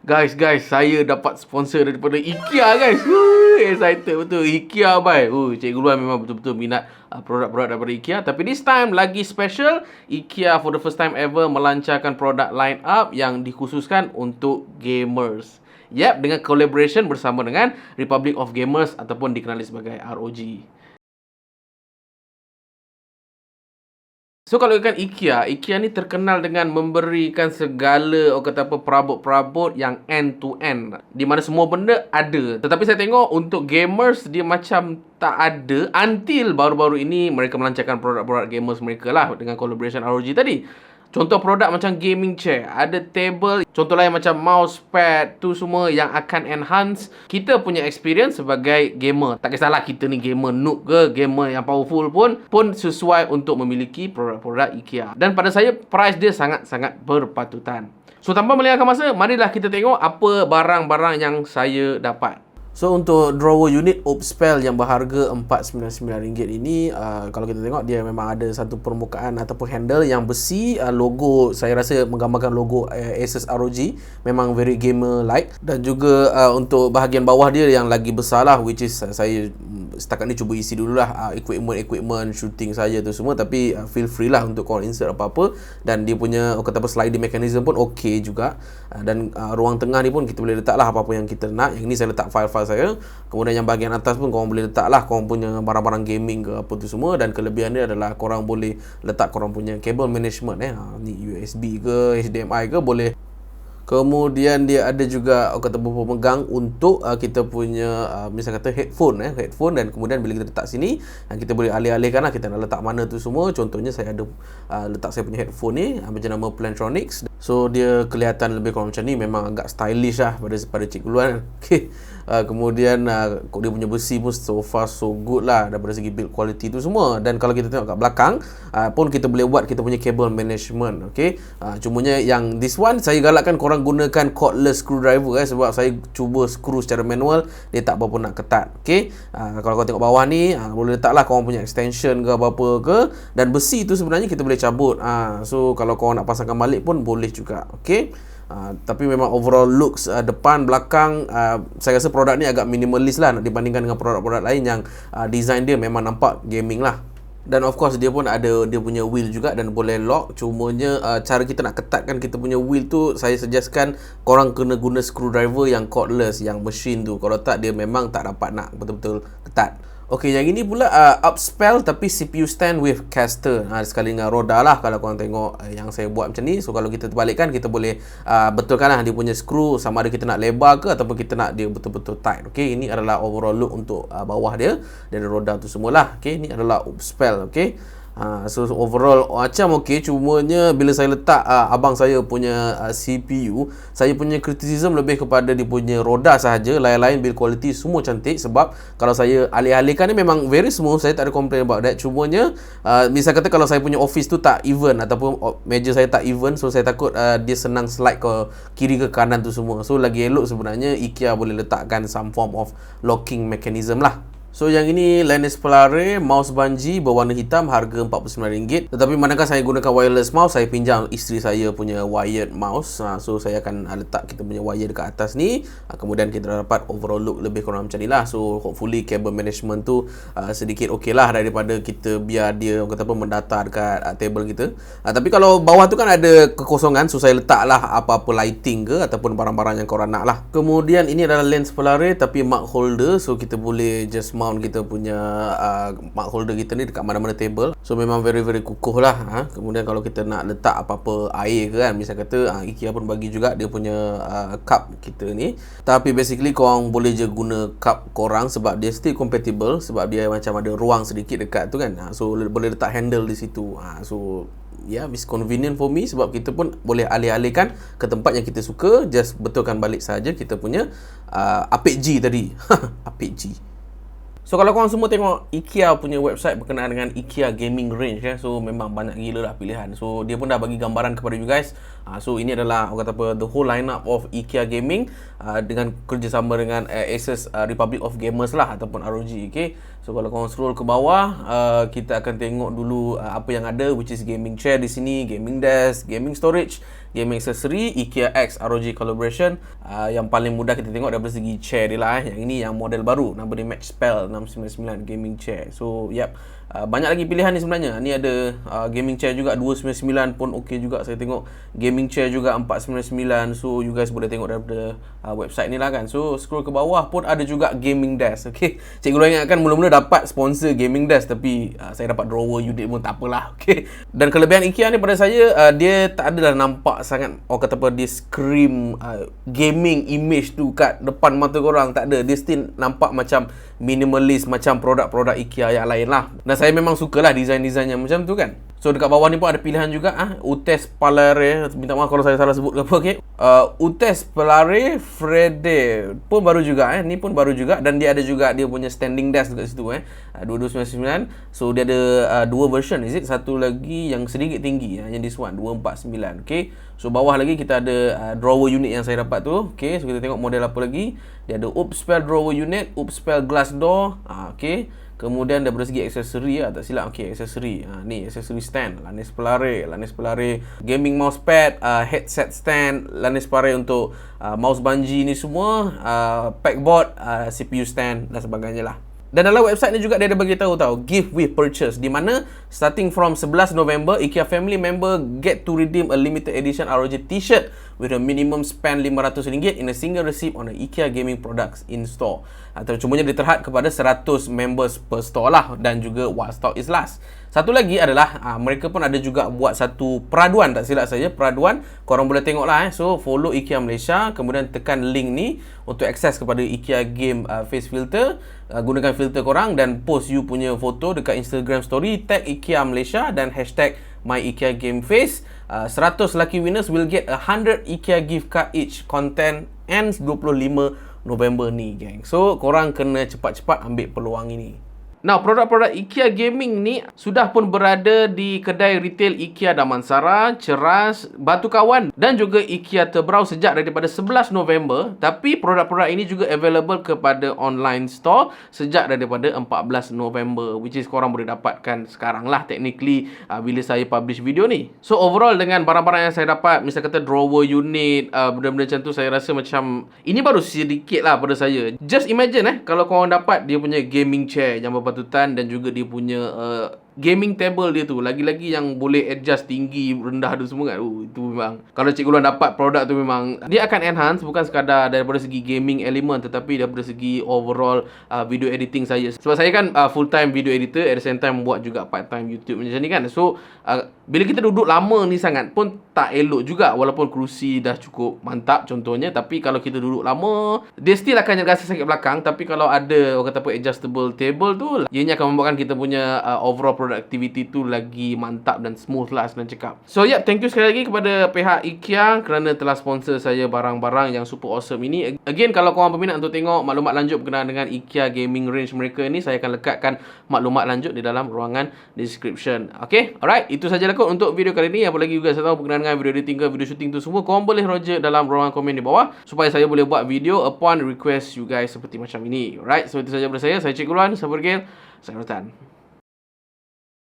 Guys, saya dapat sponsor daripada IKEA, guys. Woo, excited betul. IKEA, bye. Cikgu Luan memang betul-betul minat produk-produk daripada IKEA. Tapi this time lagi special. IKEA for the first time ever melancarkan produk line up yang dikhususkan untuk gamers. Yep, dengan collaboration bersama dengan Republic of Gamers ataupun dikenali sebagai ROG. So kalau ikan IKEA ni terkenal dengan memberikan segala perabot-perabot yang end to end, di mana semua benda ada. Tetapi saya tengok untuk gamers dia macam tak ada until baru-baru ini mereka melancarkan produk-produk gamers mereka lah dengan collaboration ROG tadi. Contoh produk macam gaming chair, ada table, contoh lain macam mousepad, tu semua yang akan enhance kita punya experience sebagai gamer. Tak kisahlah kita ni gamer noob ke, gamer yang powerful pun sesuai untuk memiliki produk-produk IKEA. Dan pada saya, price dia sangat-sangat berpatutan. So tanpa melengahkan masa, marilah kita tengok apa barang-barang yang saya dapat. So untuk drawer unit Obspel yang berharga RM499 ini, kalau kita tengok dia memang ada satu permukaan ataupun handle yang besi, logo saya rasa menggambarkan logo Asus ROG, memang very gamer like. Dan juga untuk bahagian bawah dia yang lagi besar lah, which is saya setakat ni cuba isi dululah equipment shooting saya tu semua. Tapi feel free lah untuk korang insert apa-apa. Dan dia punya sliding mechanism pun okey juga. Dan ruang tengah ni pun kita boleh letak lah apa-apa yang kita nak. Yang ni saya letak file-file saya. Kemudian yang bahagian atas pun korang boleh letak lah korang punya barang-barang gaming ke apa tu semua. Dan kelebihan dia adalah korang boleh letak korang punya cable management ni USB ke HDMI ke boleh. Kemudian dia ada juga pemegang untuk kita punya misalnya kata headphone. Dan kemudian bila kita letak sini, kita boleh alih-alihkan lah kita nak letak mana tu semua. Contohnya saya ada letak saya punya headphone ni macam nama Plantronics. So dia kelihatan lebih kurang macam ni, memang agak stylish lah pada Cikgu Luan. Okay. Kemudian dia punya besi pun so far so good lah daripada segi build quality tu semua. Dan kalau kita tengok kat belakang pun kita boleh buat kita punya cable management. Okay. Cumanya yang this one saya galakkan korang gunakan cordless screwdriver sebab saya cuba screw secara manual, dia tak berapa nak ketat. Okay. Kalau kau tengok bawah ni, boleh letak lah korang punya extension ke apa-apa ke. Dan besi tu sebenarnya kita boleh cabut. So kalau korang nak pasangkan balik pun boleh juga. Okay. Tapi memang overall looks depan belakang, saya rasa produk ni agak minimalis lah dibandingkan dengan produk-produk lain yang design dia memang nampak gaming lah. Dan of course dia pun ada dia punya wheel juga dan boleh lock. Cumanya cara kita nak ketatkan kita punya wheel tu, saya suggestkan korang kena guna screwdriver yang cordless, yang machine tu. Kalau tak, dia memang tak dapat nak betul-betul ketat. Okey, yang ini pula Upspel tapi CPU stand with caster. Sekali dengan roda lah kalau korang tengok yang saya buat macam ni. So kalau kita terbalikkan, kita boleh betulkan lah dia punya screw sama ada kita nak lebar ke ataupun kita nak dia betul-betul tight. Okey, ini adalah overall look untuk bawah dia dan roda tu semualah. Okey, ini adalah Upspel. Okey. So overall macam okey, cumanya bila saya letak abang saya punya CPU, saya punya criticism lebih kepada dia punya roda sahaja. Lain-lain build quality semua cantik. Sebab kalau saya alih-alihkan ni memang very smooth, saya tak ada complain about that. Cumanya misal kata kalau saya punya office tu tak even ataupun meja saya tak even, so saya takut dia senang slide ke kiri ke kanan tu semua. So lagi elok sebenarnya IKEA boleh letakkan some form of locking mechanism lah. So yang ini Linus Polare mouse bungee berwarna hitam, harga RM49. Tetapi manakala saya gunakan wireless mouse, saya pinjam isteri saya punya wired mouse. So saya akan letak kita punya wire dekat atas ni. Kemudian kita dapat overall look lebih kurang macam ni lah. So hopefully cable management tu sedikit okey lah daripada kita biar dia mendatar dekat table kita. Tapi kalau bawah tu kan ada kekosongan, so saya letak lah apa-apa lighting ke ataupun barang-barang yang korang nak lah. Kemudian ini adalah lens Polare tapi mug holder. So kita boleh just mount kita punya mug holder kita ni dekat mana-mana table. So memang very kukuh lah. Kemudian kalau kita nak letak apa-apa air ke kan, misal kata IKEA pun bagi juga dia punya cup kita ni. Tapi basically korang boleh je guna cup korang sebab dia still compatible, sebab dia macam ada ruang sedikit dekat tu kan. So boleh letak handle di situ. So it's convenient for me sebab kita pun boleh alih-alihkan ke tempat yang kita suka. Just betulkan balik saja kita punya Apek G tadi. Apek G. So kalau korang semua tengok IKEA punya website berkenaan dengan IKEA Gaming Range so memang banyak gila lah pilihan. So dia pun dah bagi gambaran kepada you guys. So ini adalah the whole lineup of IKEA Gaming dengan kerjasama dengan Asus Republic of Gamers lah ataupun ROG. Okay. So kalau korang scroll ke bawah, kita akan tengok dulu apa yang ada, which is gaming chair di sini, gaming desk, gaming storage, gaming accessory IKEA X ROG Collaboration. Yang paling mudah kita tengok daripada segi chair dia lah. Yang ini yang model baru, nama dia Match Spell 699 gaming chair. So banyak lagi pilihan ni sebenarnya. Ni ada gaming chair juga 299 pun okey juga saya tengok. Gaming chair juga 499. So you guys boleh tengok daripada website ni lah kan. So scroll ke bawah pun ada juga gaming desk. Okey. Cikgu Luan ingatkan mula-mula dapat sponsor gaming desk, tapi saya dapat drawer unit pun tak apalah. Okey. Dan kelebihan IKEA ni pada saya, dia tak adalah nampak sangat orang kata apa, dia scream gaming image tu kat depan mata korang, tak ada. Dia still nampak macam minimalist, macam produk-produk IKEA yang lain lah. Dan saya memang sukalah design-design yang macam tu kan. So dekat bawah ni pun ada pilihan juga Utes Palare, minta maaf kalau saya salah sebut ke apa, okey. Utes Palare Frede pun baru juga ni pun baru juga, dan dia ada juga dia punya standing desk dekat situ 2299. So dia ada dua version, is it? Satu lagi yang sedikit tinggi yang this one 249. okey. So bawah lagi kita ada drawer unit yang saya dapat tu. okey. So kita tengok model apa lagi. Dia ada Upspell drawer unit, Upspell glass door. okey. Kemudian daripada segi aksesori tak silap, okey, aksesori. Ni aksesori stand, Lanes Polare, gaming mousepad, headset stand, Lanes Polare untuk mouse bungee ni semua, packboard, CPU stand dan sebagainya lah. Dan dalam website ni juga dia ada bagi tahu gift with purchase, di mana starting from 11 November IKEA family member get to redeem a limited edition ROG t-shirt with a minimum spend RM500 in a single receipt on the IKEA gaming products in store. Atau cumanya diterhad kepada 100 members per store lah, dan juga what stock is last. Satu lagi adalah mereka pun ada juga buat satu peraduan, tak silap saya, peraduan. Korang boleh tengok lah So follow IKEA Malaysia, kemudian tekan link ni untuk akses kepada IKEA Game Face Filter. Gunakan filter korang dan post you punya foto dekat Instagram story, tag IKEA Malaysia dan hashtag My IKEA Game Face. 100 lucky winners will get 100 IKEA gift card each. Content ends 25 November ni, geng. So korang kena cepat-cepat ambil peluang ini. Now, produk-produk IKEA Gaming ni sudah pun berada di kedai retail IKEA Damansara, Ceras, Batu Kawan dan juga IKEA Tebrau sejak daripada 11 November. Tapi produk-produk ini juga available kepada online store sejak daripada 14 November, which is korang boleh dapatkan sekarang lah technically bila saya publish video ni. So overall dengan barang-barang yang saya dapat, misal kata drawer unit, benda-benda macam tu, saya rasa macam ini baru sedikit lah pada saya. Just imagine kalau korang dapat dia punya gaming chair yang berpatutan dan juga dia punya gaming table dia tu, lagi-lagi yang boleh adjust tinggi, rendah tu semua kan. Itu memang, kalau Cikgu Luan dapat produk tu, memang dia akan enhance bukan sekadar daripada segi gaming element, tetapi daripada segi overall video editing saya. Sebab saya kan full time video editor, at the same time buat juga part time YouTube macam ni kan. So bila kita duduk lama ni sangat pun tak elok juga, walaupun kerusi dah cukup mantap contohnya, tapi kalau kita duduk lama, dia still akan rasa sakit belakang. Tapi kalau ada orang kata apa, adjustable table tu, ianya akan membuatkan kita punya overall productivity tu lagi mantap dan smooth lah senang cakap. So thank you sekali lagi kepada pihak IKEA kerana telah sponsor saya barang-barang yang super awesome ini. Again, kalau korang berminat untuk tengok maklumat lanjut berkenaan dengan IKEA gaming range mereka ni, saya akan lekatkan maklumat lanjut di dalam ruangan description. Okay, alright, itu sahaja kot untuk video kali ni. Apa lagi juga saya tahu berkenaan dengan video editing ke video shooting tu semua, korang boleh roger dalam ruangan komen di bawah supaya saya boleh buat video upon request you guys seperti macam ini. Alright, so itu sahaja daripada saya Cikgu Luan, saya Bergil, saya Rotan.